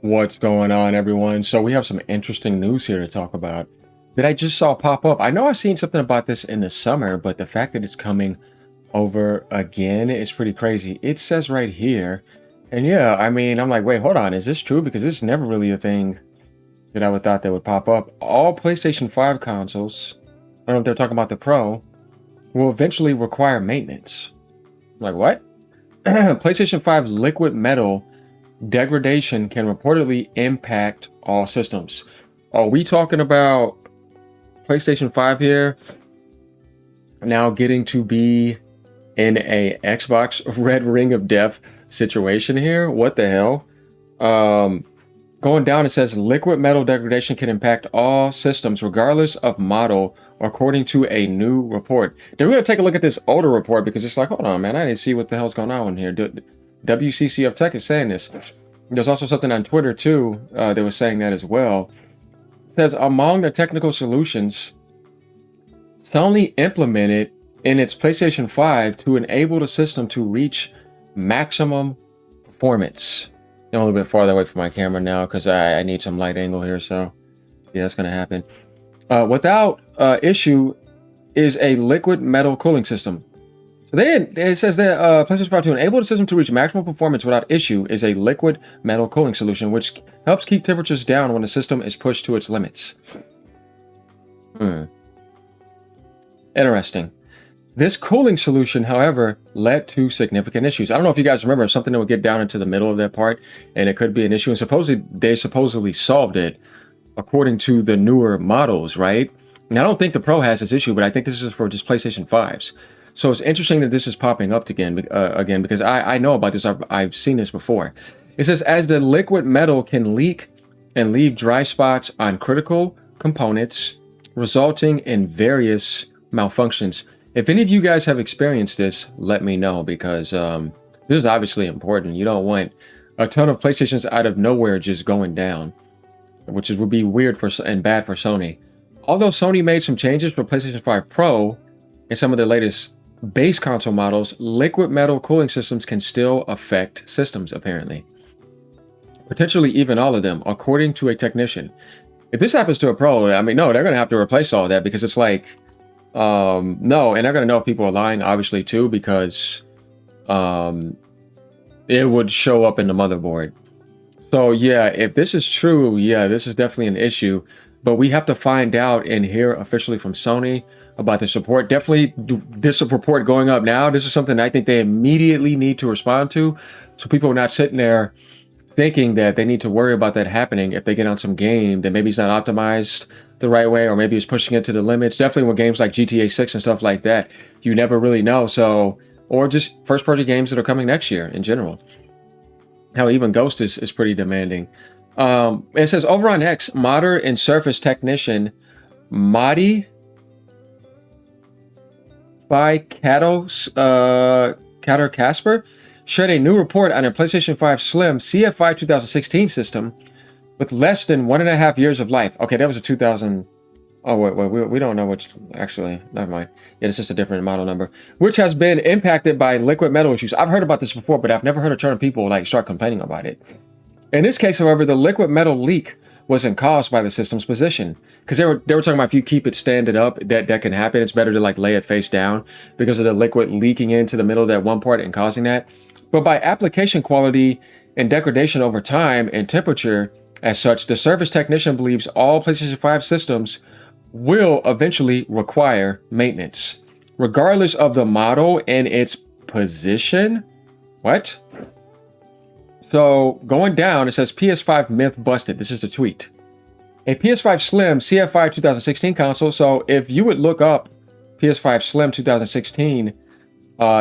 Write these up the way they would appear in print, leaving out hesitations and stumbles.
What's going on, everyone? So we have some interesting news here to talk about that I just saw pop up. I know I've seen something about this in the summer, but the fact that it's coming over again is pretty crazy. It says right here, and yeah, I mean, I'm like, wait, hold on, is this true? Because this is never really a thing that I would thought that would pop up. All PlayStation 5 consoles, I don't know if they're talking about the Pro, will eventually require maintenance. I'm like, what? PlayStation 5 liquid metal degradation can reportedly impact all systems. Are we talking about PlayStation 5 here now getting to be in a Xbox red ring of death situation here? What the hell? Going down, it says liquid metal degradation can impact all systems regardless of model, according to a new report. Then we're going to take a look at this older report because it's like, hold on, man, I didn't see what the hell's going on here. WCC of Tech is saying this. There's also something on Twitter too that was saying that as well. It says among the technical solutions Sony implemented in its PlayStation 5 to enable the system to reach maximum performance. I'm a little bit farther away from my camera now because I need some light angle here, so yeah, that's going to happen. Without issue is a liquid metal cooling system. So then it says that PlayStation 5 to enable the system to reach maximum performance without issue is a liquid metal cooling solution, which helps keep temperatures down when the system is pushed to its limits. Interesting. This cooling solution, however, led to significant issues. I don't know if you guys remember something that would get down into the middle of that part, and it could be an issue. And they supposedly solved it according to the newer models, right? And I don't think the Pro has this issue, but I think this is for just PlayStation 5s. So it's interesting that this is popping up again because I know about this. I've seen this before. It says, as the liquid metal can leak and leave dry spots on critical components, resulting in various malfunctions. If any of you guys have experienced this, let me know, because this is obviously important. You don't want a ton of PlayStations out of nowhere just going down, which would be weird and bad for Sony. Although Sony made some changes for PlayStation 5 Pro and some of the latest base console models, liquid metal cooling systems can still affect systems, apparently. Potentially even all of them, according to a technician. If this happens to a Pro, I mean, no, they're going to have to replace all that because it's like, no, and they're going to know if people are lying, obviously, too, because it would show up in the motherboard. So, yeah, if this is true, yeah, this is definitely an issue. But we have to find out and hear officially from Sony about this report. Definitely this report going up now. This is something I think they immediately need to respond to. So people are not sitting there thinking that they need to worry about that happening if they get on some game that maybe it's not optimized the right way, or maybe it's pushing it to the limits. Definitely with games like GTA 6 and stuff like that, you never really know. So, or just first-party games that are coming next year in general. How even Ghost is pretty demanding. It says over on X, modder and surface technician Madi by Catter Casper shared a new report on a PlayStation 5 Slim CFI 2016 system with less than 1.5 years of life. Okay, that was a 2000. Oh, wait, we don't know which. Actually, never mind. Yeah, it's just a different model number, which has been impacted by liquid metal issues. I've heard about this before, but I've never heard a ton of people like start complaining about it. In this case, however, the liquid metal leak wasn't caused by the system's position, because they were talking about if you keep it standing up, that can happen. It's better to like lay it face down because of the liquid leaking into the middle of that one part and causing that. But by application quality and degradation over time and temperature, as such, the service technician believes all PlayStation 5 systems will eventually require maintenance, regardless of the model and its position. What? So going down, it says PS5 myth busted. This is the tweet. A PS5 Slim CFI 2016 console. So if you would look up PS5 Slim 2016,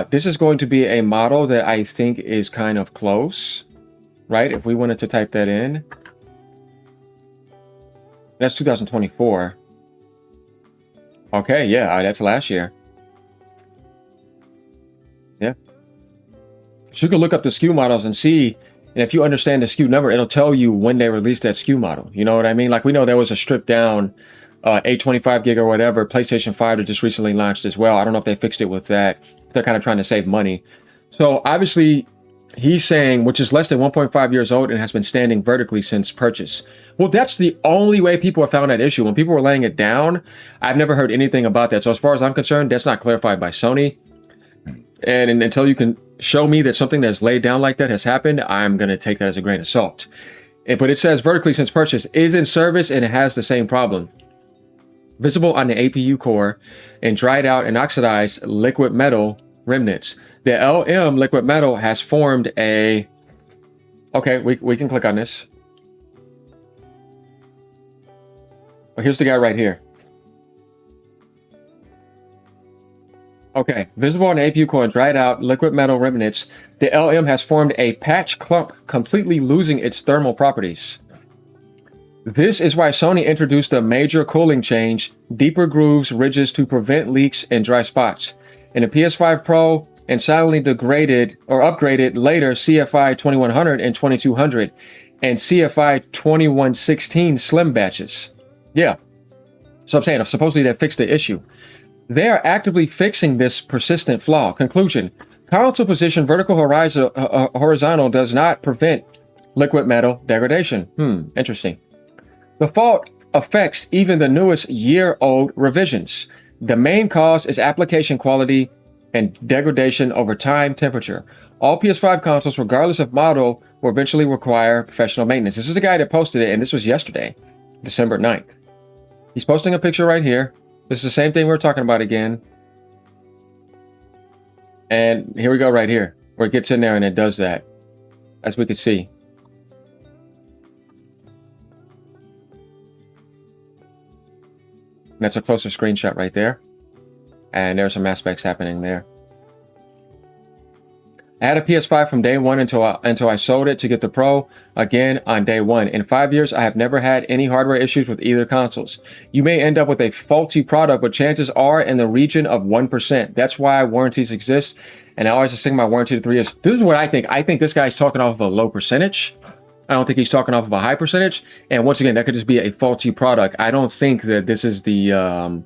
this is going to be a model that I think is kind of close, right? If we wanted to type that in, that's 2024. Okay, yeah, that's last year. Yeah. So you can look up the SKU models and see. And if you understand the SKU number, it'll tell you when they released that SKU model. You know what I mean? Like we know there was a stripped down 825 gig or whatever PlayStation 5 that just recently launched as well. I don't know if they fixed it with that. They're kind of trying to save money. So obviously He's saying, which is less than 1.5 years old and has been standing vertically since purchase. Well, that's the only way people have found that issue. When people were laying it down, I've never heard anything about that. So as far as I'm concerned, that's not clarified by Sony. And until you can show me that something that's laid down like that has happened, I'm going to take that as a grain of salt. But it says vertically since purchase, is in service, and it has the same problem. Visible on the APU core and dried out and oxidized liquid metal remnants. The LM liquid metal has formed a... Okay, we can click on this. Oh, here's the guy right here. Okay, visible on the APU core and dried out liquid metal remnants. The LM has formed a patch clump, completely losing its thermal properties. This is why Sony introduced a major cooling change, deeper grooves, ridges to prevent leaks and dry spots. In the PS5 Pro, and silently degraded or upgraded later CFI 2100 and 2200 and CFI 2116 slim batches. Yeah. So I'm saying, supposedly that fixed the issue. They are actively fixing this persistent flaw. Conclusion: console position vertical horizontal does not prevent liquid metal degradation. Interesting. The fault affects even the newest year-old revisions. The main cause is application quality and degradation over time temperature. All PS5 consoles, regardless of model, will eventually require professional maintenance. This is the guy that posted it, and this was yesterday, December 9th. He's posting a picture right here. This is the same thing we were talking about again. And here we go right here, where it gets in there and it does that, as we can see. And that's a closer screenshot right there. And there's some aspects happening there. I had a PS5 from day one until I sold it to get the Pro again on day one. In 5 years, I have never had any hardware issues with either consoles. You may end up with a faulty product, but chances are in the region of 1%. That's why warranties exist. And I always extend my warranty to 3 years. This is what I think. I think this guy's talking off of a low percentage. I don't think he's talking off of a high percentage. And once again, that could just be a faulty product. I don't think that this is the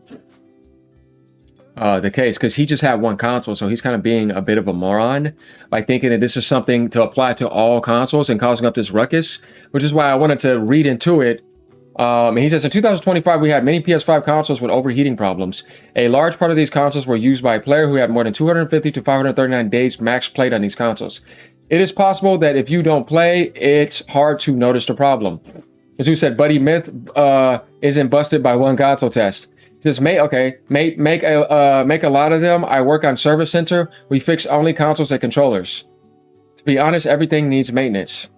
case, because he just had one console, so he's kind of being a bit of a moron by thinking that this is something to apply to all consoles and causing up this ruckus, which is why I wanted to read into it. And he says, in 2025, we had many PS5 consoles with overheating problems. A large part of these consoles were used by a player who had more than 250 to 539 days max played on these consoles. It is possible that if you don't play, it's hard to notice the problem. As you said, Buddy Myth isn't busted by one console test. Just make a lot of them. I work on Service Center. We fix only consoles and controllers. To be honest, everything needs maintenance.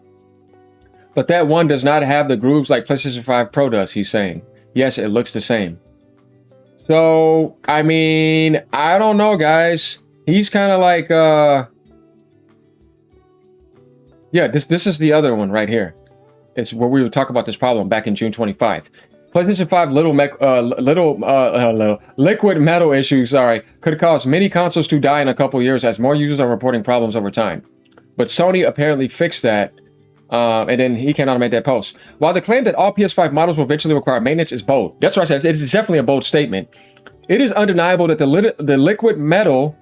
But that one does not have the grooves like PlayStation 5 Pro does, he's saying. Yes, it looks the same. So, I mean, I don't know, guys. He's kind of like, yeah, this is the other one right here. It's where we would talk about this problem back in June 25th. PlayStation 5 liquid metal issues, could cause many consoles to die in a couple years as more users are reporting problems over time. But Sony apparently fixed that, and then he cannot make that post. While the claim that all PS5 models will eventually require maintenance is bold. That's what I said. It's definitely a bold statement. It is undeniable that the liquid metal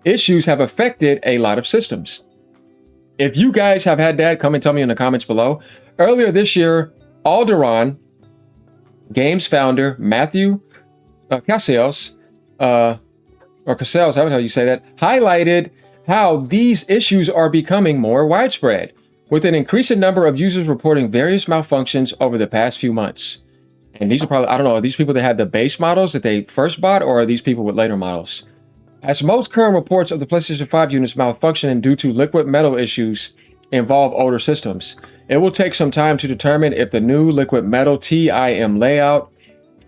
issues have affected a lot of systems. If you guys have had that, come and tell me in the comments below. Earlier this year, Alderon Games founder Matthew Casells, I don't know how you say that, highlighted how these issues are becoming more widespread, with an increasing number of users reporting various malfunctions over the past few months. And these are probably, I don't know, are these people that had the base models that they first bought, or are these people with later models? As most current reports of the PlayStation 5 units malfunctioning due to liquid metal issues involve older systems, it will take some time to determine if the new liquid metal TIM layout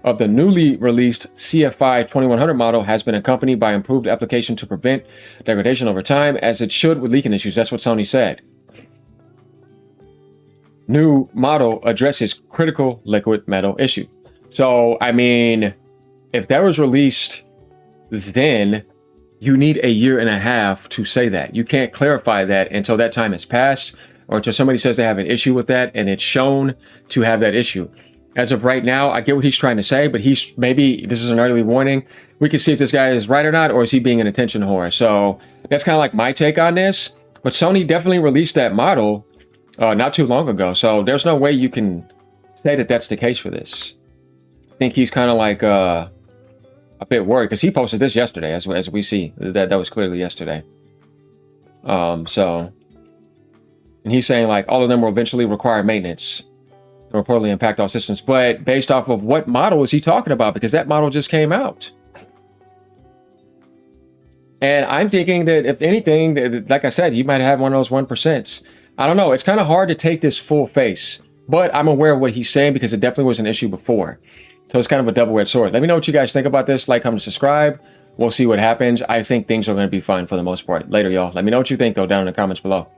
of the newly released CFI 2100 model has been accompanied by improved application to prevent degradation over time, as it should with leaking issues. That's what Sony said. New model addresses critical liquid metal issue. So, I mean, if that was released then, you need a year and a half to say that. You can't clarify that until that time has passed, or until somebody says they have an issue with that and it's shown to have that issue. As of right now, I get what he's trying to say, but maybe this is an early warning. We can see if this guy is right or not, or is he being an attention whore? So that's kind of like my take on this. But Sony definitely released that model not too long ago. So there's no way you can say that that's the case for this. I think he's kind of like a bit worried because he posted this yesterday, as we see. That was clearly yesterday. So, and he's saying like all of them will eventually require maintenance and reportedly impact all systems. But based off of what model is he talking about? Because that model just came out. And I'm thinking that if anything, like I said, you might have one of those 1%. I don't know. It's kind of hard to take this full face, but I'm aware of what he's saying because it definitely was an issue before. So it's kind of a double-edged sword. Let me know what you guys think about this. Like, comment, subscribe. We'll see what happens. I think things are going to be fine for the most part. Later, y'all. Let me know what you think, though, down in the comments below.